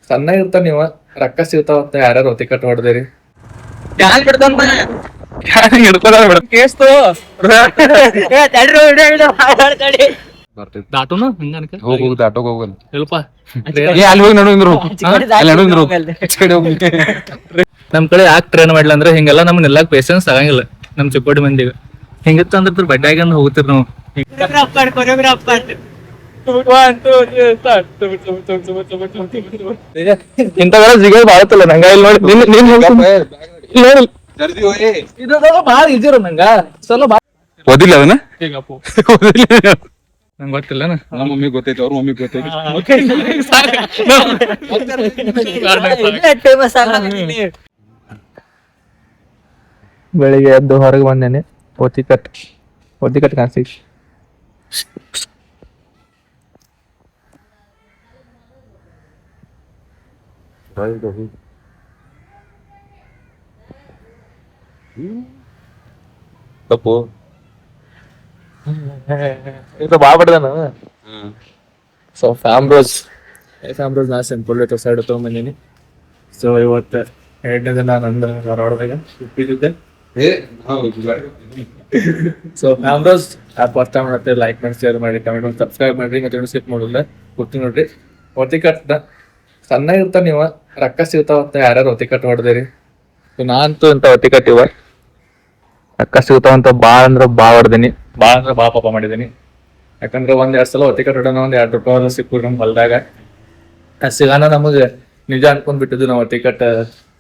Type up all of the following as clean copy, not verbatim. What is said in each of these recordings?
ಸಣ್ಣ ಇರ್ತಾವ ನೀವ ರೊಕ್ಕ ಸಿಗ್ತಾವಂತ ಯಾರ್ಯಾರು ಒತ್ತಿ ಕಟ್ ಹೊಡ್ದೇರಿ ಯಾರು ಬಿಡ್ತಾನ ಹಿಡ್ಕೊಳ ಕೇಸ್ತು ದಾಟುನು ಹಿಂಗ ಅನ್ಕ ಹೋಗ್ ಆಟೋಗ್ ಹೋಗಲ್ಲ ಸ್ವಲ್ಪ ಅಲ್ಲಿ ಹೋಗಿ ನಡು ನಿಂದ್ರು ನಮ್ ಕಡೆ ಯಾಕೆ ಟ್ರೈನ್ ಮಾಡ್ಲ ಅಂದ್ರೆ ಹಿಂಗೆಲ್ಲ ನಮ್ಗೆ ಎಲ್ಲಾ ಪೇಷನ್ಸ್ ಆಗಂಗಿಲ್ಲ ನಮ್ ಚಿಕ್ಕೋಡಿ ಮಂದಿಗೆ ಹಿಂಗಿತ್ತು ಅಂದ್ರೆ ಬಡ್ಡಾಗ ಹೋಗ್ತಿರ್ ನಾವು ಇಂಥವೆಲ್ಲ ಸಿಗೋದು ಬಾಳತ್ತಲ್ಲ ನಂಗ ಇಲ್ಲಿ ನೋಡಿ ಇದು ಬಾಳ ಈಜಿ ಇರೋ ನಂಗ ಸ್ವಲ್ಪ ಬಾಳ ಓದಿಲ್ಲ ಅದನ್ನ ನಂಗೆ ಗೊತ್ತಿಲ್ಲ ನಮ್ಮ ಮಮ್ಮಿ ಗೊತ್ತೈತಿ ಅವ್ರ ಮಮ್ಮಿ ಗೊತ್ತೈತಿ ಬೆಳಿಗ್ಗೆ ಎದ್ದು ಹೊರಗೆ ಬಂದೇನೆ ಒತ್ತಿ ಕಟ್ ಕಾಣಿಸಿ ತಪ್ಪು ಇದು ಬಾಳ್ ಬಡ್ದಾನ ಸೊ ಫ್ಯಾಮ್ರೋಸ್ ನಾ ಸಿಂಪಲ್ ಸೈಡ್ ತಗೊಂಬಂದೀನಿ ಸೊ ಇವತ್ತು ಎರಡನೇ ದಿನ ನಂದು ಧಾರವಾಡದಾಗ ಉಪ್ಪಿದ್ದೆ ಸೊ ಫ್ಯಾಮ್ರೋಸ್ ಫಸ್ಟ್ ಟೈಮ್ ಮತ್ತೆ ಲೈಕ್ ಮಾಡಿ ಶೇರ್ ಮಾಡಿ ಕಮೆಂಟ್ ಮಾಡಿ ಸಬ್ಸ್ಕ್ರೈಬ್ ಮಾಡ್ರಿ ಮತ್ತೆ ಸ್ಕಿಪ್ ಮಾಡೋದಿಲ್ಲ ಗೊತ್ತಿ ನೋಡ್ರಿ ಒತ್ತಿ ಕಟ್ ಸಣ್ಣ ಇರ್ತಾವ ನೀವ ರೊಕ್ಕ ಸಿಗ್ತಾವಂತ ಯಾರ್ಯಾರು ಒತ್ತಿ ಕಟ್ ಹೊಡ್ದೇರಿ ನಾನಂತೂ ಇಂತ ಒತ್ತಿ ಕಟ್ಟಿವ ರೊಕ್ಕ ಸಿಗ್ತಾವಂತ ಬಾಳ್ ಹೊಡ್ದೀನಿ ಬಾಳ ಪಾಪ ಮಾಡಿದೀನಿ ಯಾಕಂದ್ರೆ 1-2 ಸಲ ಒತ್ತಿ ಕಟ್ ಹೊಡೋಣ ₹2 ಸಿಕ್ಕು ನಮ್ ಹೊಲ್ದಾಗ ಸಿಗಾನ ನಮಗೆ ನಿಜ ಅನ್ಕೊಂಡ್ ಬಿಟ್ಟಿದ್ದು ನಾವು ಒತ್ತಿ ಕಟ್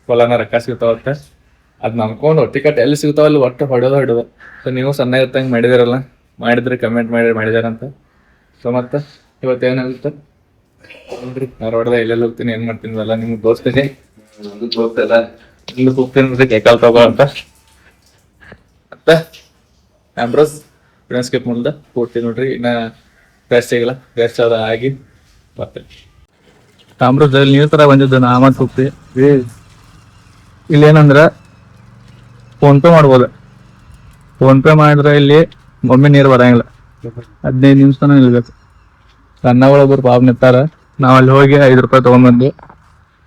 ಹೊಲನ ರೊಕ್ಕ ಸಿಗ್ತಾವಂತ ಅದ್ ನಂಬ್ಕೊಂಡು ಒತ್ತಿ ಕಟ್ ಎಲ್ಲಿ ಸಿಗ್ತಾವ ಅಲ್ಲಿ ಒಟ್ಟು ಹೊಡೋದು ಸೊ ನೀವು ಸಣ್ಣ ಇರ್ತಂಗೆ ಮಾಡಿದಿರಲ್ಲ ಮಾಡಿದ್ರೆ ಕಮೆಂಟ್ ಮಾಡಿದಾರಂತ ಸೊ ಮತ್ತೆ ಇವತ್ತೇನಾಗುತ್ತೆ ನೋಡ್ರಿ ಧಾರವಾಡದ ಎಲ್ಲೆಲ್ಲಿ ಹೋಗ್ತೀನಿ ಏನ್ ಮಾಡ್ತೀನಿ ಎಲ್ಲ ನಿಮ್ಗೆ ತೋರಿಸ್ತೀನಿ ಇಲ್ಲಿ ಹೋಗ್ತೀನಿ ಕೇಕಲ್ ತಗೋ ಅಂತ ಮತ್ತೆ ಆಂಬ್ರೋಸ್ ಸ್ಕಿಪ್ ಮಾಡ್ದ ಕೊಡ್ತೀನಿ ನೋಡ್ರಿ ಇನ್ನ ಫ್ರೆಶ್ ಸಿಗಲ್ಲ ಫ್ರೆಶ್ ಅದ ಆಗಿ ಬರ್ತೇನೆ ತಾಮ್ರದ ನೀರ್ ತರ ಬಂದಿದ್ದು ನಾ ಮತ್ ಹೋಗ್ತಿ ಇಲ್ಲೇನಂದ್ರ ಫೋನ್ ಪೇ ಮಾಡ್ಬೋದು ಫೋನ್ ಪೇ ಮಾಡಿದ್ರೆ ಇಲ್ಲಿ ಒಮ್ಮೆ ನೀರು ಬರಂಗಿಲ್ಲ 15 ನಿಮಿಷ ತನಕ ನಿಲ್ಬೇಕು ಸಣ್ಣ ಒಳೊಬ್ರು ಪಾಪ ನಿಂತಾರ ನಾವ್ ಅಲ್ಲಿ ಹೋಗಿ ₹5 ತಗೊಂಡ್ಬಂದ್ವಿ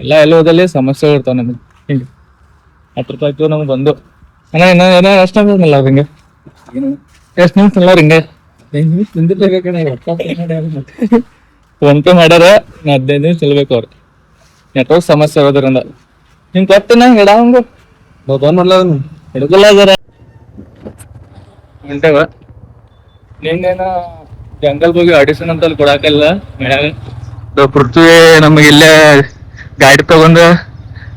ಎಲ್ಲ ಎಲ್ಲಿ ಹೋದಲ್ಲಿ ಸಮಸ್ಯೆ ಇರ್ತಾವ ನಮಗೆ ಹಿಂಗೆ ₹10 ನಮ್ಗೆ ಬಂದು ಏನೋ ಎಷ್ಟು ನಿಮಿಷ ಇಲ್ಲ ಹಿಂಗೆ ಎಷ್ಟು ನಿಮಿಷ ಇಲ್ಲ ಹಿಂಗೆ ಫೋನ್ ಪೇ ಮಾಡ್ಯಾರ 15 ನಿಮಿಷ ನಿಲ್ಬೇಕು ಅವ್ರು ನೆಟ್ವರ್ಕ್ ಸಮಸ್ಯೆ ಇರೋದ್ರಿಂದ ನಿಮ್ಗೆ ಕೊಟ್ಟಿನ ಗಿಡ ಹಂಗ ಬಂದ್ ಮಾಡ್ಲ ಹಿಡ್ಕೊಲ್ಲ ಜರ ಹೊಂಟೇವ ನಿನ್ನೇನ ಜಂಗಲ್ ಹೋಗಿ ಆಡಿಷನ್ ಅಂತ ಅಲ್ಲಿ ಕೊಡಾಕಲ್ಲ ಮನ್ಯಾಗ ಪೃಥ್ವಿ ನಮಗೆ ಇಲ್ಲೇ ಗಾಡಿ ತಗೊಂಡ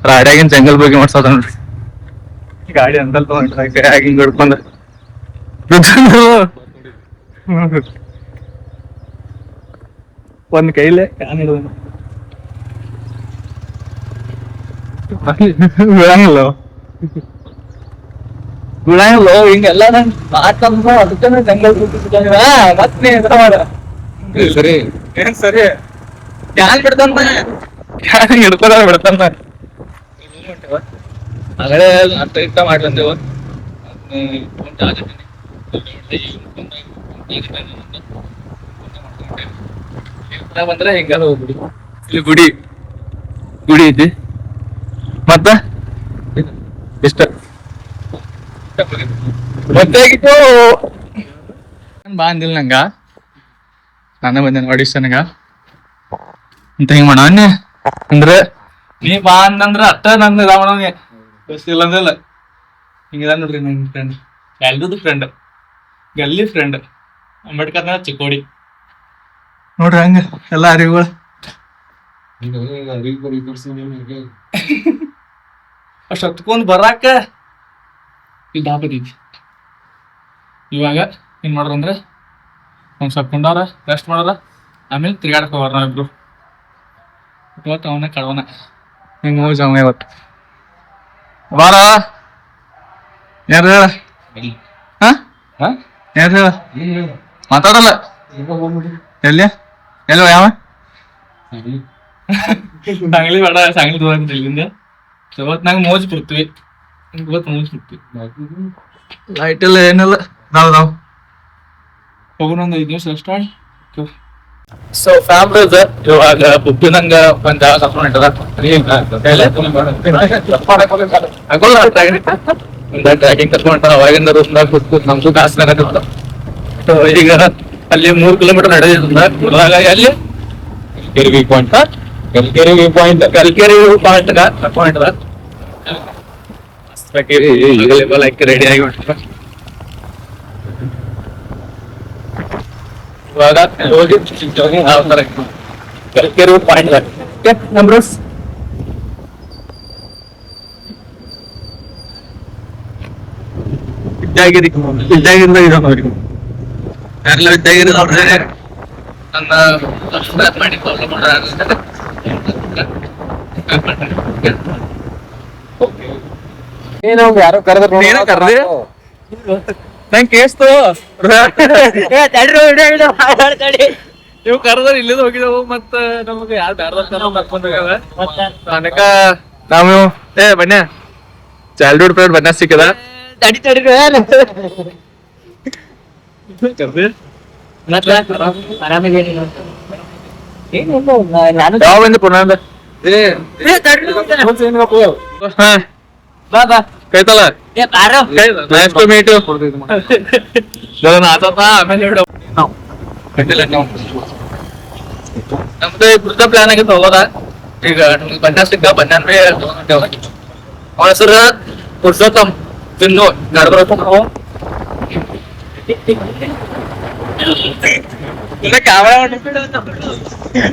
ರಾಡ್ಯಾಗಿನ ಜಂಗಲ್ ಬಗ್ಗೆ ಮಾಡ್ಸೋದ ನೋಡ್ರಿ ಗಾಡಿ ಅಂತಲ್ ತಗೊಂಡ್ರೆ ಆಗಿಂಗ್ ಹಿಡ್ಕೊಂಡ ಒಂದ್ ಕೈಲೆ ಕಾನ್ ಹಿಡಿದ ಬೀಳಂಗಿಲ್ಲ ಹಿಂಗೆಲ್ಲ ನಂಗೆ ಮಾತಾಡ್ಬೋ ಅದಕ್ಕೆ ಜಂಗಲ್ ಮತ್ತೆ ಸರಿ ಏನ್ ಸರಿ ಕ್ಯಾನ್ ಬಿಡ್ತಾನ ಹಿಡ್ಕೋದ ಬಿಡ್ತಾನ ಆಗಲೇ ಅರ್ಥ ಇಷ್ಟ ಮಾಡ್ಲಂತೇವ ಬಂದ್ರೆ ಹಿಂಗೆಲ್ಲ ಹೋಗ್ಬಿಡಿ ಇಲ್ಲಿ ಗುಡಿ ಐತಿ ಮತ್ತ ಇಷ್ಟ ಗೊತ್ತಾಗಿತ್ತು ಬಾ ಅಂದಿಲ್ಲ ನಂಗ ನಾನೇ ಬಂದೇನೆ ಆಡಿಷನ್ಗ ಅಂತ ಹಿಂಗ್ ಮಾಡೋ ಅಂದ್ರೆ ನೀ ಬಾ ಅಂದಂದ್ರ ಅಟ್ಟ ನಂದು ರಾವಣವ್ಗೆ ಇಲ್ಲ ಅಂದಿಲ್ಲ ಹಿಂಗಿದ ನೋಡ್ರಿ ನನ್ ಫ್ರೆಂಡ್ ಎಲ್ರದ್ದು ಫ್ರೆಂಡ್ ಗಲ್ಲಿ ಫ್ರೆಂಡ್ ಅಂಬೇಡ್ಕರ್ ಚಿಕ್ಕೋಡಿ ನೋಡ್ರಿ ಹಂಗ ಎಲ್ಲ ಅರಿವುಗಳು ಅಷ್ಟು ಹತ್ಕೊಂಡ್ ಬರಾಕ ಇದು ಹಾಕತೈತಿ ಇವಾಗ ಏನ್ ಮಾಡ್ರಂದ್ರೆ ಒಂದ್ ಸ್ವಲ್ಪ ಕುಂಡಾರ ರೆಸ್ಟ್ ಮಾಡಾರ ಆಮೇಲೆ ತಿರ್ಗಾಡಕ್ ಹೋಗಾರ ನಾವಿಬ್ರು ಇವತ್ತು ಅವನ ಕಳವನ ಹಿಂಗ ಮೋಜ್ ಅವ ಇವತ್ತು ಬಾರ ಯಾರ ಹೇಳ ಯಾರ ಹೇಳ ಮಾತಾಡಲ್ಲ ಎಲ್ಲಿ ಎಲ್ಲೋ ಯಾವ ಸಾಂಗ್ಲಿ ಬೇಡ ಸಾಂಗ್ಲಿ ದೂರ ಇಲ್ಲಿಂದ ಇವತ್ತು ನಂಗೆ ಮೋಜ್ ಬಿಡ್ತೀವಿ ಇವತ್ತು ಮೋಜ್ ಬಿಡ್ತೀವಿ ಲೈಟ್ ಎಲ್ಲ ಏನಿಲ್ಲ ನಾವು ಹೋಗೋಣ ಒಂದು 5 ನಿಮಿಷ ಸ್ಟಾರ್ಟ್ ಸೊ ಫ್ಯಾಮ್ಲೀಸ್ ಇವಾಗ ಬುಬ್ಬಿನಂಗ ಒಂದ್ ಜಾಗ ಕರ್ಕೊಂಡ್ ಟ್ರ್ಯಾಕಿಂಗ್ ಕರ್ಕೊಂಡ ಅವಾಗಿಂದ ರೂಮ್ದಾಗ ಕೂತ್ಕೂತ್ ನಮ್ಗೂ ಕಾಸ್ನಾಗ ಸೊ ಈಗ ಅಲ್ಲಿ 3 ಕಿಲೋಮೀಟರ್ ನಡೆದಿದ್ದ ಅಲ್ಲಿ ಕೆರಿವಿ ಪಾಯಿಂಟ್ ಕೆರಿವಿ ಪಾಯಿಂಟ್ ಕಲ್ಕೆರೆ ಪಾಯಿಂಟ್ ಕರ್ಕೊಂಡ ರೆಡಿ ಆಗಿ ಇವಾಗ ಹೋಗಿ ಆಗ್ತಾರೆ ಕಲ್ಕೆರೆ ಪಾಯಿಂಟ್ ನಂಬರ್ಸ್ ವಿದ್ಯಾಗಿರಿ ಅವ್ರಿಗೆ ಯಾರೆಲ್ಲ ವಿದ್ಯಾಗಿರಿ ಅವ್ರೆ ನನ್ನ ಸಬ್ಸ್ಕ್ರೈಬ್ ಮಾಡಿ ಫಾಲೋ ಯಾರೋ ಕರೆದ್ರು ನೀನ ಕರ್ದಿ ನಂಗೆ ಕೇಸ್ತು ನೀವು ಕರೆದ್ರೆ ಇಲ್ಲಿಂದ ಹೋಗಿದೆವು ಮತ್ತ ನಮ್ಗೆ ಯಾರು ಬ್ಯಾರ್ದ ಕರ್ಕೊಂಡ್ ಹೋಗ್ಯಾವ ಅನಕ ನಾವು ಬನ್ಯ ಚೈಲ್ಡ್ಹುಡ್ ಫ್ರೆಂಡ್ ಬನ್ಯ ಸಿಕ್ಕದ ಯಾವ ಬಂದು ಪುನಃ ಕೈತಲ್ಲ ನೈಸ್ ಟು ಮೀಟ್ ಯು ಆಮೇಲೆ ನಮ್ದು ಬುದ್ಧ ಪ್ಲಾನ್ ಆಗಿತ್ತು ಹೋಗೋದ ಈಗ ಬನ್ಯ ಸಿಕ್ಕ ಬನ್ಯಾನ್ವೇ ಅವನ ಹೆಸರು ಪುರುಷೋತ್ತಮ್ ತಿನ್ನು ಗರ್ಭರಥ ನಾವು ಕ್ಯಾಮ್ರಾ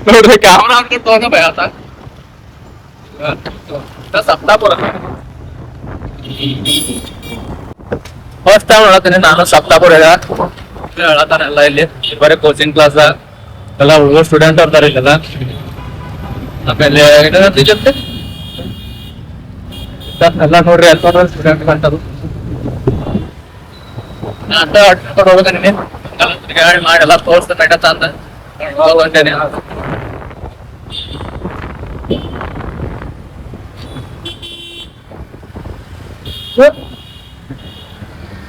ನೋಡ್ರಿ ಕ್ಯಾಮ್ರಾ ತಗೊಂಡ ಭಯತ ಸಪ್ತಾಪುರ ಫಸ್ಟ್ ಟೈಮ್ ನೋಡತ್ತೀನಿ ನಾನು ಸಪ್ತಾಪುರ ಹೇಳತ್ತಾನ ಎಲ್ಲ ಇಲ್ಲಿ ಬರೀ ಕೋಚಿಂಗ್ ಕ್ಲಾಸ್ ಎಲ್ಲ ಹುಡುಗರು ಸ್ಟೂಡೆಂಟ್ ಇರ್ತಾರೆ ಇಲ್ಲೆಲ್ಲ ಆಮೇಲೆ ಜೊತೆ ಎಲ್ಲ ನೋಡ್ರಿ ಎಲ್ಲ ಸ್ಟೂಡೆಂಟ್ ಕಂಟದು ಅಂತ ಅಡ್ಕೊಂಡು ಹೋಗ್ಬೇಕಂತೀನಿ ಮಾಡಿ ಎಲ್ಲ ತೋರ್ಸ್ತ ನಡತ ಅಂತ ಹೋಗ್ತೇನೆ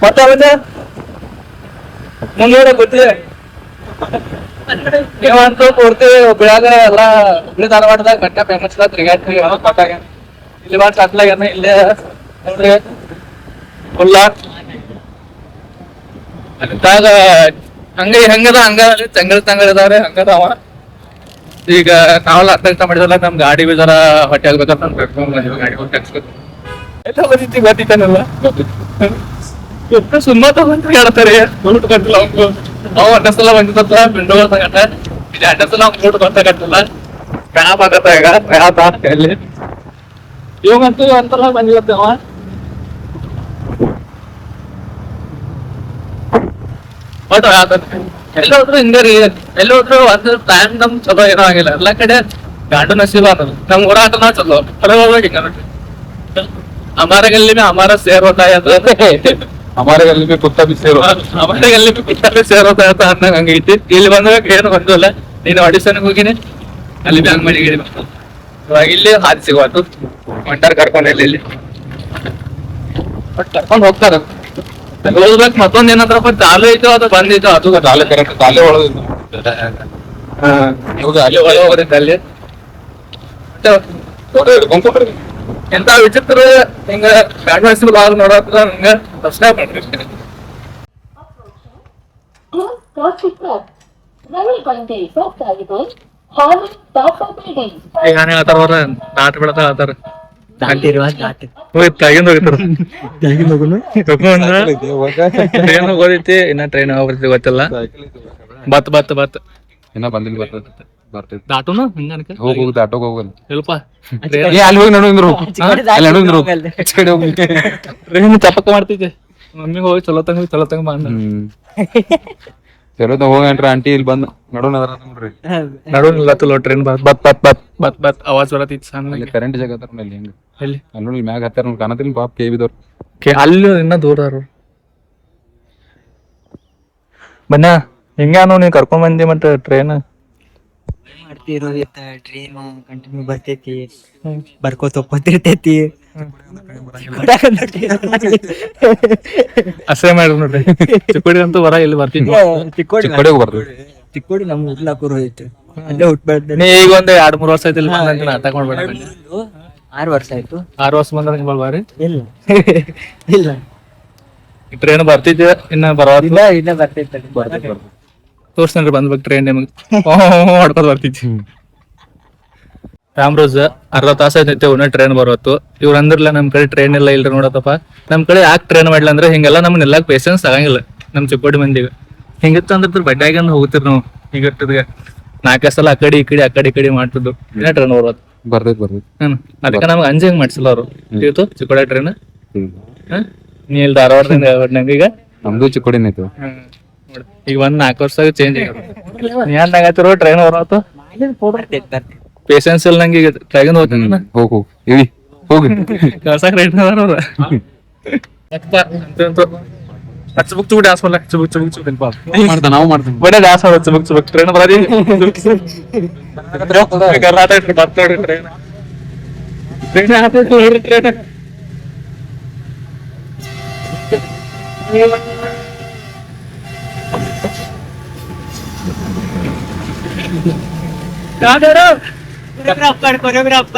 ಮತ್ತೆ ಅವತ್ತೆ ಮುಂದೆ ಗೊತ್ತಿದೆ ನೀವಂತೂ ಪೂರ್ತಿ ಬೆಳಗ ಎಲ್ಲ ಹುಬ್ಳಿ ಧಾರವಾಡದಾಗ ಗಟ್ಟ ಫೇಮಸ್ ತಿರುಗಾಡ್ತೀವಿ ಕೊಟ್ಟಾಗ ಇಲ್ಲಿ ಮಾಡಿ ಕತ್ಲಾಗ ಇಲ್ಲೇ ನೋಡ್ರಿ ಫುಲ್ಲ ಅದಾಗ ಹಂಗದ ತಂಗಳ ಇದಾವ್ರೆ ಹಂಗದಾವ ಈಗ ನಾವೆಲ್ಲ ಅರ್ಥ ಮಾಡಿದಲ್ಲ ನಮ್ ಗಾಡಿ ಜರ ಹೊಟ್ಟೆ ಆಗ್ಬೇಕಂತ ಗಾಡಿ ಹೊಟ್ಟೆ ಎಲ್ಲ ಬಂದಿತ್ತು ಗೊತ್ತಿತ್ತಾನಲ್ಲ ಎಷ್ಟು ಸುಮ್ಮನೆ ತಗೊಂಡು ಹೇಳ್ತಾರೆ ಊಟ ಗೊತ್ತಿಲ್ಲ ಅವ್ನು ಅವ್ ಅಡ್ಡಸಲ ಬಂದಿತ್ತ ವಿಂಡೋ ತಗಟ್ಟ ಇದು ಅಡ್ಡಸಲ ಅವ್ನು ಊಟ ಗೊತ್ತಾಗತ್ತಿಲ್ಲ ಕ್ಯಾಬ್ ಆಗತ್ತ ಈಗ ಕ್ಯಾಬ್ ಅಲ್ಲಿ ಇವಾಗಂತೂ ಅಂತಲ್ಲ ಬಂದಿರುತ್ತೆ ಅವ ಬಟ್ ಎಲ್ಲ ಹೋದ್ರು ಹಿಂಗೆ ರೀ ಎಲ್ಲ ಹೋದ್ರು ಒಂದು ಟೈಮ್ ನಮ್ ಚಲೋ ಏನೋ ಆಗಿಲ್ಲ ಎಲ್ಲಾ ಕಡೆ ಗಾಡು ನಸೀಬ ಅನ್ನೋದು ನಮ್ ಊರಾಟ ನಾವ್ ಚಲೋ ಹೊರ ಹೋಗ್ಬೇಕು ಹಿಂಗ ನೋಡಿ हमारे गली में हमारा शेर होता है हमारे गली में कुत्ता भी शेर होता है हमारे गली में कुत्ता भी शेर होता है ಅನ್ನಂಗ ಹಂಗೈತಿ ಇಲ್ಲಿ ಬಂದಾಗ ಏನು ಬಂದಿಲ್ಲ ನೀನು ಆಡಿಷನ್ ಹೋಗಿನಿ ಅಲ್ಲಿ ಬ್ಯಾಂಕ್ ಮಾಡಿಗಿರಿ ಇವಾಗ ಇಲ್ಲಿ ಹಾದಿ ಸಿಗುವತ್ತು ಮಂಟಾರ್ ಕರ್ಕೊಂಡು ಇಲ್ಲಿ ಬಟ್ ಕರ್ಕೊಂಡು ಹೋಗ್ತಾರ ಹೋಗ್ಬೇಕು ಮತ್ತೊಂದ್ ಏನಾದ್ರಪ್ಪ ಚಾಲು ಐತೋ ಅದು ಬಂದೈತೋ ಅದು ತಾಲೆ ಕರೆಕ್ಟ್ ತಾಲೆ ಒಳಗೆ ಅಲ್ಲಿ ಒಳಗೆ ಹೋಗೋದೈತೆ ಅಲ್ಲಿ ಎಂತ ವಿಚಿತ್ರ ಹಿಂಗ ಬ್ಯಾಡ್ ಬ್ಲಾಗ್ ನೋಡತ್ತ ಹಿಂಗ ಸಬ್ಸ್ಕ್ರೈಬ್ ಮಾಡ್ರಿ ಈಗ ನಾನು ಹೇಳ್ತಾರ ದಾಟ್ ಬಿಡತ ಹೇಳ್ತಾರ ತಾಗಿಂದ ಟ್ರೈನ್ ಹೋಗೋದೈತಿ ಇನ್ನ ಟ್ರೈನ್ ಹೋಗ್ಬರ್ತೈತಿ ಗೊತ್ತಿಲ್ಲ ಬತ್ ಇನ್ನ ಬಂದಿಲ್ಲ ಬರ್ತೈತಿ ದಾಟುನು ಹಿಂಗ ಹೋಗಿ ಆಟೋಗೆ ಹೋಗಲ್ಲ ಸ್ವಲ್ಪ ಅಲ್ಲಿ ಹೋಗಿ ನಡು ಅಲ್ಲಿ ನಡು ಟ್ರೈನ್ ಚಪಕ್ಕ ಮಾಡ್ತೈತಿ ಮಮ್ಮಿಗೆ ಹೋಗಿ ಚಲೋ ತಂಗ ಮಾಡ ಚಲೋ ಹೋಗಂಟ್ರ ಆಂಟಿ ಇಲ್ಲಿ ಬಂದ್ ನಡು ನದ್ರ ನೋಡ್ರಿ ನಡು ನಿಲ್ಲತ್ತಲ್ಲ ಟ್ರೈನ್ ಬತ್ ಆವಾಜ್ ಬರತೈತಿ ಸಣ್ಣ ಕರೆಂಟ್ ಜಾಗ ಅದಾರ ಅಲ್ಲಿ ಹೆಂಗ ಎಲ್ಲಿ ಅಲ್ಲಿ ನೋಡಿ ಮ್ಯಾಗ ಹತ್ತಾರ ನೋಡಿ ಕಾಣತಿಲ್ಲ ಪಾಪ ಕೇಬಿದವ್ರು ಅಲ್ಲಿ ಇನ್ನ ದೂರ ಬನ್ನ ಹಿಂಗಾನು ನೀವ್ ಕರ್ಕೊಂಡ್ ಬಂದಿ ಮತ್ತ ಟ್ರೈನ್ ಟ್ರೈನ್ ಕಂಟಿನ್ಯೂ ಬರ್ತೈತಿ ಬರ್ಕೋತ ಹೋಗ್ತಿರ್ತೈತಿ ಅಸೇ ಮಾಡ್ರಿ ನೋಡ್ರಿ ಚಿಕ್ಕೋಡಿ ಅಂತೂ ಬರ ಇಲ್ಲಿ ಬರ್ತೀನಿ ಚಿಕ್ಕೋಡಿಗೆ ಬರ್ತೈತಿ ಚಿಕ್ಕೋಡಿ ನಮ್ ಹುಡ್ಲಾಕೂರ್ ಹೋಯ್ತು ಅಲ್ಲೇ ಹುಟ್ಬೇಡ್ದೆ ನೀ ಈಗ ಒಂದ್ 2-3 ವರ್ಷ ಆಯ್ತು ಇಲ್ಲಿ ಬಂದಂತ ನಾಟಕ ಮಾಡ್ಬೇಡ 6 ವರ್ಷ ಆಯ್ತು 6 ವರ್ಷ ಬಂದ್ರೆ ನಿಂಬಲ್ ಬಾರಿ ಇಲ್ಲ ಇಲ್ಲ ಟ್ರೈನ್ ಬರ್ತಿದ್ದೆ ಇನ್ನ ಬರವತ್ತು ಇಲ್ಲ ಬರ್ತೈತೆ ತೋರ್ಸ್ತಾನ್ರಿ ಬಂದ್ಬೇಕು ಟ್ರೈನ್ ನಿಮಗೆ ಹೊಡ್ಕೋದ್ ಬರ್ತಿದ್ವಿ ರಾಮರೋಜ್ 60 ತಾಸ ನಿಂತೇವ್ ಟ್ರೈನ್ ಬರವತ್ತು ಇವ್ರ ಅಂದ್ರಲ್ಲ ನಮ್ ಕಡೆ ಟ್ರೈನ್ ಇಲ್ಲ ಇಲ್ರಿ ನೋಡತ್ತಪ್ಪ ನಮ್ ಕಡೆ ಯಾಕೆ ಟ್ರೈನ್ ಮಾಡ್ಲ ಅಂದ್ರೆ ಹಿಂಗೆಲ್ಲ ನಮ್ಗೆ ಎಲ್ಲಾಕ್ ಪೇಷನ್ಸ್ ಆಗಂಗಿಲ್ಲ ನಮ್ ಚಿಕ್ಕೋಡಿ ಮಂದಿಗೆ ಹಿಂಗಿತ್ತು ಅಂದ್ರೆ ಬಡ್ಡ್ಯಾಗ ಹೋಗ್ತಿರ್ ನಾವು ಈಗ 4 ಸಲ ಆ ಕಡೆ ಈ ಕಡೆ ಮಾಡ್ತಿದ್ದು ಇನ್ನ ಟ್ರೈನ್ ಬರವತ್ತು ಬರ್ತೈತಿ ಅದಕ್ಕೆ ನಮ್ಗೆ ಅಂಜಂಗ್ ಮಾಡ್ಸಿಲ್ಲ ಅವ್ರು ಇವತ್ತು ಚಿಕ್ಕೋಡಿ ಟ್ರೈನ್ ನೀ ಇಲ್ಲಿ ಧಾರವಾಡದಿಂದ ನಂಗೆ ಈಗ ನಮ್ದು ಚಿಕ್ಕೋಡಿನ ಐತಿ ಈಗ 4 ವರ್ಷ ಚೇಂಜ್ ಆಗ್ಯಾವ ಏನ್ ಆಗತ್ತಿರೋ ಟ್ರೈನ್ ಬರವತ್ತು ಪೇಷನ್ಸ್ ಇಲ್ಲ ನಂಗೆ ಈಗ ಟ್ರೈನ್ ಹೋಗ್ತೀನಿ ಹೋಗು ಇಳಿ ಹೋಗಿ ಕಳ್ಸಕ್ ರೈಟ್ ಅದಾರ ಅವ್ರ ಚುಬುಕ್ ಚುಬುಕ್ ಡ್ಯಾನ್ಸ್ ಮಾಡಲ್ಲ ಚುಬುಕ್ ಚುಬುಕ್ ಚುಬುಕ್ ಮಾಡ್ತಾನ ನಾವು ಮಾಡ್ತೀವಿ ಬಡೇ ಡ್ಯಾನ್ಸ್ ಮಾಡೋದು ಚುಬುಕ್ ಚುಬುಕ್ ಟ್ರೈನ್ ಬರೋದಿ ಕರ್ನಾಟಕ ಬರ್ತಾಡ್ರಿ ಟ್ರೈನ್ ಟ್ರೈನ್ ಕೊರಿಯೋಗ್ರಾಫರ್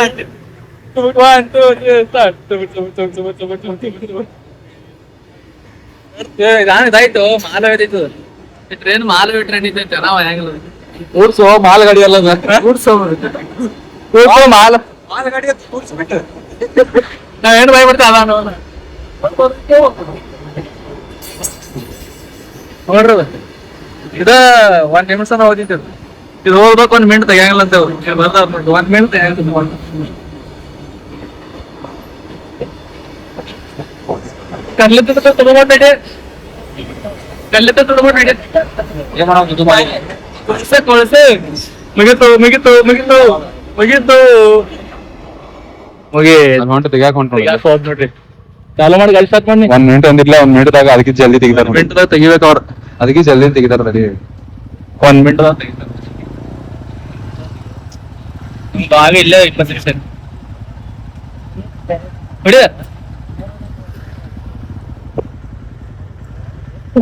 ಇದಾಯ್ತು ಮಾಲವೇದಿತ್ತು ಟ್ರೈನ್ ಮಾಲವೇ ಟ್ರೈನ್ ಇದ್ದೈತೆ ನಾವ್ ಹೆಂಗಿಲ್ಲ ಕೂಡ್ಸೋ ಮಾಲ್ ಗಾಡಿ ಅಲ್ಲ ಕೂಡ್ಸೋ ಮಾಲ್ ಗಾಡಿ ಕೂರ್ಸ್ಬಿಟ್ಟು ನಾವ್ ಏನ್ ಭಯ ಬಿಡ್ತೇವೆ ಅದ ನೋಡ್ರಿ ಇದ 1 ನಿಮಿಷ ನಾವು ಓದಿದ್ದೇವೆ ಇದು ಹೋಗ್ಬೇಕು 1 ಮಿನಿಟ್ ತೆಗಿಯಂಗಿಲ್ಲ ಅಂತ 1 ಮಿನಿಟ್ ತೆಗಿಯಂಗಿಲ್ಲ ಕಲ್ಲಿದ್ದ ತಗೊಂಡ್ಬಿಟ್ಟೆ ಕಲ್ಲಿದ್ದ ತಗೊಂಡ್ಬಿಟ್ಟೆ ಕೊಳಸೆ ಮುಗಿತು ಮುಗಿತು ಮುಗಿತು ಮುಗಿತು ಮುಗಿ ತೆಗ್ಯಾಕ ಹೊಂಟ ನೋಡ್ರಿ ಚಾಲು ಮಾಡಿ ಗಾಡಿ ಸ್ಟಾರ್ಟ್ ಮಾಡಿ 1 ಮಿನಿಟ್ ಅಂದಿರ್ಲ 1 ಮಿನಿಟ್ದಾಗ ಅದಕ್ಕೆ ಜಲ್ದಿ ತೆಗಿತಾರ ಮಿನಿಟ್ದಾಗ ತೆಗಿಬೇಕು ಅವ್ರು ಅದಕ್ಕೆ ಜಲ್ದಿ ತೆಗಿತಾರ ನಡಿ 1 ಮಿನಿಟ್ದಾಗ ತೆಗಿತಾರೆ ಬಾಗ ಇಲ್ಲೇ 20 ನಿಮಿಷ ಬಿಡಿ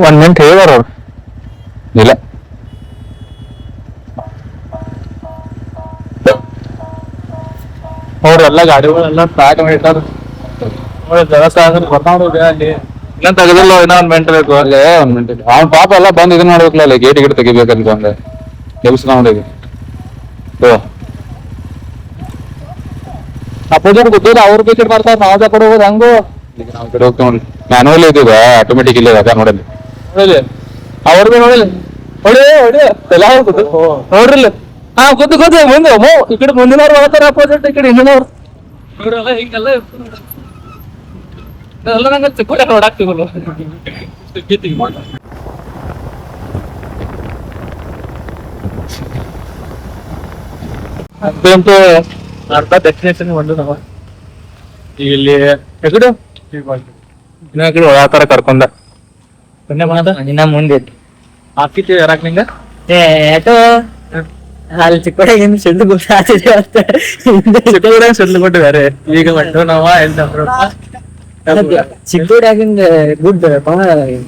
1 ಮಿನಿಟ್ ಹೇಳಿದಾರ ಅವ್ರು ಇಲ್ಲ ಅವ್ರೆಲ್ಲ ಗಾಡಿಗಳೆಲ್ಲ ಸ್ಟಾರ್ಟ್ ಮಾಡಿರ್ತಾರ ನೋಡಿ ಜಲಸ ಆದ್ರೆ ಬರ್ತಾವ್ರಿ ಅಲ್ಲಿ ಇನ್ನೂ ತೆಗದಿಲ್ಲ ಇನ್ನೂ 1 ಮಿನಿಟ್ ಬೇಕು ಅಲ್ಲೇ 1 ಮಿನಿಟ್ ಅವ್ನ ಪಾಪ ಎಲ್ಲ ಬಂದ್ ಇದನ್ನ ಮಾಡ್ಬೇಕಲ್ಲ ಅಲ್ಲಿ ಗೇಟ್ ಗಿಟ್ ತೆಗಿಬೇಕಂತ ಬಂದೆ ಕೆಲ್ಸ್ಕೊಂಡಿಗೆ ಅಪೋಸಿಟ್ ಗೊತ್ತಿಲ್ಲ ಅವ್ರ ಟಿಕೆಟ್ ಬರ್ತಾರ ನಾವ್ ಕಡೆ ಹೋಗೋದು ಹಂಗು ಈಗ ನಾವ್ ಕಡೆ ಹೋಗ್ತೇವೆ ನೋಡಿ ಮ್ಯಾನುವಲ್ ಇದ್ದಿದ ಆಟೋಮೆಟಿಕ್ ಇಲ್ಲ ಅದ ನೋಡಲ್ಲಿ ನೋಡಿಲಿ ಅವ್ರ ಭೀ ನೋಡಿಲ್ಲ ಹೊಡಿ ಹೊಡಿ ಎಲ್ಲ ಹೋಗುದು ನೋಡ್ರಿಲ್ಲ ಹಾ ಗೊತ್ತು ಗೊತ್ತು ಮುಂದೆ ಈ ಕಡೆ ಮುಂದಿನವ್ರು ಬರ್ತಾರ ಅಪೋಸಿಟ್ ಈ ಕಡೆ ಹಿಂದಿನವ್ರು ನೋಡ್ರಲ್ಲ ಹಿಂಗೆಲ್ಲ ಎಲ್ಲ ನಂಗೆ ಚಿಕ್ಕ ನೋಡಾಕ್ತಿವಲ್ಲ ಅಂತೂ ಅರ್ಧ ಡೆಸ್ಟಿನೇಷನ್ ಒಂದು ನಾವ ಈಗ ಇಲ್ಲಿ ಎಗಡು ಇನ್ನ ಕಡೆ ಒಳಾತರ ಕರ್ಕೊಂಡ ಇನ್ನ ಮುಂದೆ ಹಾಕಿತ್ತು ಯಾರಾಕ್ ನಿಂಗ ಏಟೋ ಅಲ್ಲಿ ಚಿಕ್ಕೋಡಿಗೆ ಸಿಡ್ದು ಗೊತ್ತಾಗ್ತಿದೆ ಅಂತ ಚಿಕ್ಕಗಡೆ ಸೆಟ್ಲ್ ಕೊಟ್ಟು ಬೇರೆ ಈಗ ಬಂದು ನಾವ ಚಿಕ್ಕೋಡಿಯಾಗಿಂದ ಗುಡ್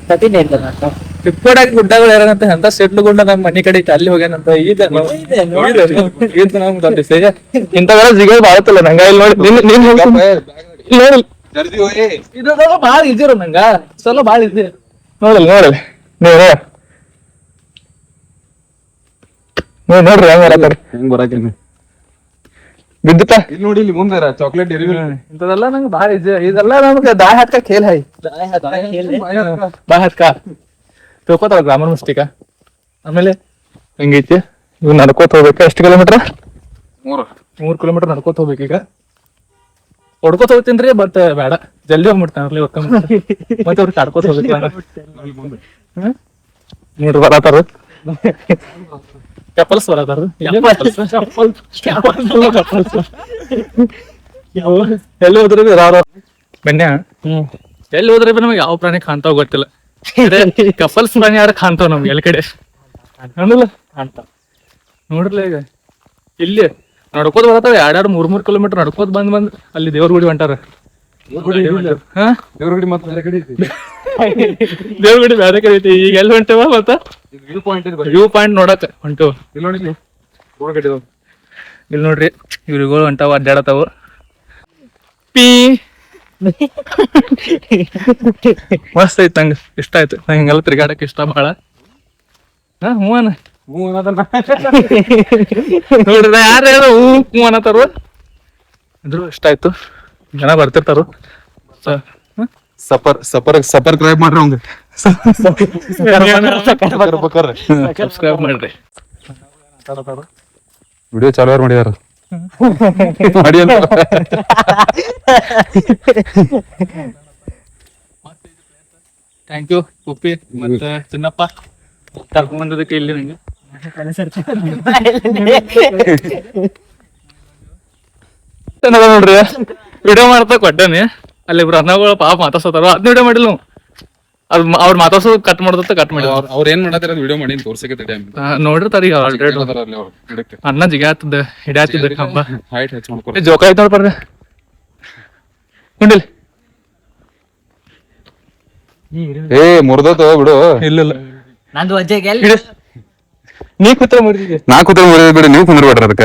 ಕಠಿಣ ಇರ್ತದ ಚಿಕ್ಕೋಡಾಗಿ ಗುಡ್ಡಗಳು ಯಾರಂತ ಅಂತ ಸೆಟ್ಲ್ ಗುಡ್ಡ ನಮ್ಮ ಮನಿ ಕಡೆ ಇತ್ತು ಅಲ್ಲಿ ಹೋಗ್ಯಾನಂತ ಈಗ ನಮ್ಗೆ ಇಂಥವೆಲ್ಲ ಸಿಗೋದು ಬಾಳತ್ತಲ್ಲ ನಂಗ ಇಲ್ಲಿ ನೋಡಿ ಇದು ಬಾಳ ಇದ್ದೀರ ನಂಗ ಸ್ವಲ್ಪ ಬಾಳ ಇದೆ ನೋಡಲ್ ನೋಡಲ್ ನೀವು ನೋಡ್ರಿ ಹೆಂಗ್ ಬರತ್ತಾರ ಹೆಂಗ್ ಬರಾಕಿನಿ ಬಿದ್ದುತ್ತ ಇಲ್ಲಿ ನೋಡಿ ಇಲ್ಲಿ ಮುಂದೆ ಚಾಕ್ಲೇಟ್ ಡೈರಿ ಇಂಥದೆಲ್ಲ ನಂಗೆ ಬಾಳ ಇದೆ ಇದೆಲ್ಲ ನಮ್ಗೆ ದಾಯ ಹತ್ಕ ಖೇಲ್ ಹೈ ಬಾಯ್ ಹತ್ಕ ತಿಳ್ಕೊತಾರ ಗ್ರಾಮರ್ ಮಿಸ್ಟೇಕ ಆಮೇಲೆ ಹೆಂಗೈತಿ ಇವ್ ನಡ್ಕೋತ ಹೋಗ್ಬೇಕು ಎಷ್ಟು ಕಿಲೋಮೀಟರ್ 3 ಕಿಲೋಮೀಟರ್ ನಡ್ಕೋತ ಹೋಗ್ಬೇಕು ಈಗ ಹೊಡ್ಕೋತ ಹೋಗ್ತೀನ್ರಿ ಬಟ್ ಬೇಡ ಜಲ್ದಿ ಹೋಗ್ಬಿಡ್ತಾನಲ್ಲಿ ಮತ್ತೆ ಅವ್ರಿಗೆ ಕಾಡ್ಕೋತ ಹೋಗ್ಬೇಕು ನೋಡ್ರಿ ಬರತಾರ ಚಪ್ಪಲ್ಸ್ ಬರತಾರ ಎಲ್ಲಿ ಹೋದ್ರಿ ಬೆನ್ಯ ಎಲ್ಲಿ ಹೋದ್ರಿ ನಮ್ಗೆ ಯಾವ ಪ್ರಾಣಿ ಕಾಣ್ತಾವ ಗೊತ್ತಿಲ್ಲ ಕಪಲ್ಸ್ ಪ್ರಾಣಿ ಯಾರು ಕಾಣ್ತಾವ ನಮ್ಗೆ ಎಲ್ ಕಡೆ ಅಂದಿಲ್ಲ ಕಾಣ್ತಾವ ನೋಡ್ರಲ್ಲ ಈಗ ಇಲ್ಲಿ ನಡ್ಕೋದ್ ಬರತಾವ 2-3 ಕಿಲೋಮೀಟರ್ ನಡ್ಕೋದ್ ಬಂದ್ ಅಲ್ಲಿ ದೇವ್ರ ಗುಡಿ ಹೊಂಟಾರ ದೇವ್ರ ಗುಡಿ ಮತ್ತೆ ಬೇರೆ ಕಡೆ ಐತಿ ದೇವ್ರ ಗುಡಿ ಬೇರೆ ಕಡೆ ಐತಿ ಈಗ ಎಲ್ಲಿ ಹೊಂಟೇವ ಮತ್ತ ವ್ಯೂ ಪಾಯಿಂಟ್ ಇದೆ ವ್ಯೂ ಪಾಯಿಂಟ್ ನೋಡಕ್ ಹೊಂಟು. ಇಲ್ಲಿ ನೋಡಿ ರೋಡ್ ಕಟ್ಟಿದಾವ. ಇಲ್ಲಿ ನೋಡ್ರಿ ಇವ್ರಿಗಳು ಹೊಂಟಾವ ಅಡ್ಡಾಡತಾವು. ಪೀ ಮಸ್ತ್ ಐತ್ ನಂಗೆ ಇಷ್ಟ ಆಯ್ತು. ನಂಗೆ ಹಿಂಗೆಲ್ಲ ತಿರ್ಗಾಡಕ್ ಇಷ್ಟ ಭಾಳ. ಹ್ಞೂ ಅನ್ನ ನೋಡ್ರಿ ಯಾರು ಹೇಳ ಹ್ಞೂ ಅನ್ನತಾರು. ಇದ್ರು ಇಷ್ಟ ಆಯ್ತು. ಜನ ಬರ್ತಿರ್ತಾರು. ಸಪರ್ ಕ್ರೈಬ್ ಮಾಡ್ರಿ ಅವಂಗ. ಸಬ್ಸ್ಕ್ರೈಬ್ ಮಾಡ್ರಿ. ವಿಡಿಯೋ ಚಾಲು ಮಾಡ್ಯಾರ ಮಾಡಿ ಅಂತ. ಥ್ಯಾಂಕ್ ಯು ಉಪ್ಪಿ ಮತ್ತೆ ಚಿನ್ನಪ್ಪ ಕರ್ಕೊಂಡ್ ಬಂದದಕ್ಕೆ ಇಲ್ಲಿ ನಂಗೆ ನೋಡ್ರಿ. ವಿಡಿಯೋ ಮಾಡ್ತಾ ಕೊಟ್ಟನಿ ಅಲ್ಲಿ ಇಬ್ರು ಅನ್ನಗಳು ಪಾಪ ಮಾತಾಡ್ಸತಾರ. ಅದ್ನ ವಿಡಿಯೋ ಮಾಡಿಲ್ಲ ನಾವು. ಅದ್ ಅವ್ರ ಮಾತಾಡ್ಸೋ ಕಟ್ ಮಾಡ್ದತ್ತ ಕಟ್ ಮಾಡಿ ಅವ್ರ ಏನ್ ಮಾಡತ್ತಾರ ವಿಡಿಯೋ ಮಾಡಿ ತೋರ್ಸಕ್ಕೆ ನೋಡಿರ್ತಾರ. ಈಗ ಆಲ್ರೆಡಿ ಅನ್ನ ಜಿಗಾತದ ಹಿಡಿಯಾತಿದ್ದ ಕಂಬ ಹೈಟ್ ಹೆಚ್ಚು ಮಾಡ್ಕೊಡ್ರಿ. ಜೋಕ ಆಯ್ತು ನೋಡ್ ಬರ್ರಿ ಕುಂಡಿಲ್. ಏ ಮುರ್ದೋತ ಬಿಡು. ಇಲ್ಲ ನಂದು ಅಜ್ಜಗೆ ನೀ ಕೂತ ಮಾಡಿದ್ವಿ. ನಾ ಕೂತ್ರ ಮುರಿದ್ ಬಿಡು, ನೀವು ಕುಂದ್ರಬೇಡ್ರಿ ಅದಕ್ಕ.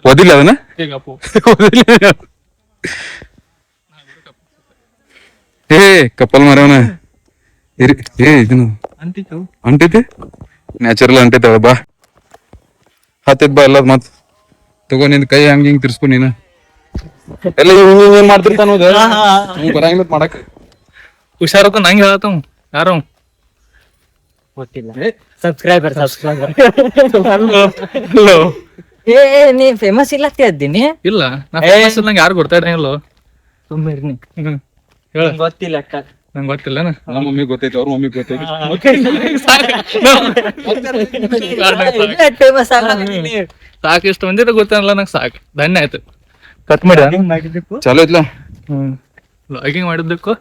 ಓದಿಲ್ಲ ಅದನ್ನ ಏ ಕಪ್ಪಲ್ ಮರವನ ಏ ಇದನ್ನು ಅಂಟೈತಿ ನ್ಯಾಚುರಲ್ ಅಂಟೈತಿ. ಬಾ ಹತ್ತಿದ್ ಬಾ ಎಲ್ಲ ಮತ್ ತಗೋ. ನಿನ್ ಕೈ ಹಂಗ ಹಿಂಗ್ ತಿರ್ಸ್ಕೊ ನೀನ. ಎಲ್ಲ ಏನ್ ಮಾಡ್ತಿರ್ತಾನ ಬರಂಗಿಲ್ಲ ಮಾಡಕ್. ಹುಷಾರತ್ತ ನಂಗೆ ಹೇಳತ್ತವ್ ಯಾರು ಗೊತ್ತಿಲ್ಲ. Subscriber hello. ಏ ನೀ ಫೇಮಸ್ ಇಲ್ಲ ಅದ್ದೀನಿ. ಇಲ್ಲ ನಾ famous ಇಲ್ಲ, ನಂಗೆ ಯಾರು ಗೊತ್ತಾ ಇರಂಗಿಲ್ಲ. ಸುಮ್ಮನೆ ಹೇಳ ಗೊತ್ತಿಲ್ಲ ಅಕ್ಕ. ನಂಗೆ ಗೊತ್ತಿಲ್ಲ. ನಮ್ಮ ಮಮ್ಮಿ ಗೊತ್ತೈತಿ, ಅವ್ರ ಮಮ್ಮಿ ಗೊತ್ತೈತಿ. ಫೇಮಸ್ ಸಾಕು. ಇಷ್ಟು ಮಂದಿರ ಗೊತ್ತಲ್ಲ ನಂಗೆ ಸಾಕು. ಧನ್ಯ ಆಯ್ತು. ಕಟ್ ಮಾಡಿ ಚಲೋ ಐತ್ಲಾ. ಲಾಗಿಂಗ್ ಮಾಡಿದ್ದಕ್ಕೂ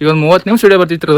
ಈಗ ಒಂದು 30 ನಿಮಿಷ ವಿಡಿಯೋ ಬರ್ತಿತ್ತು.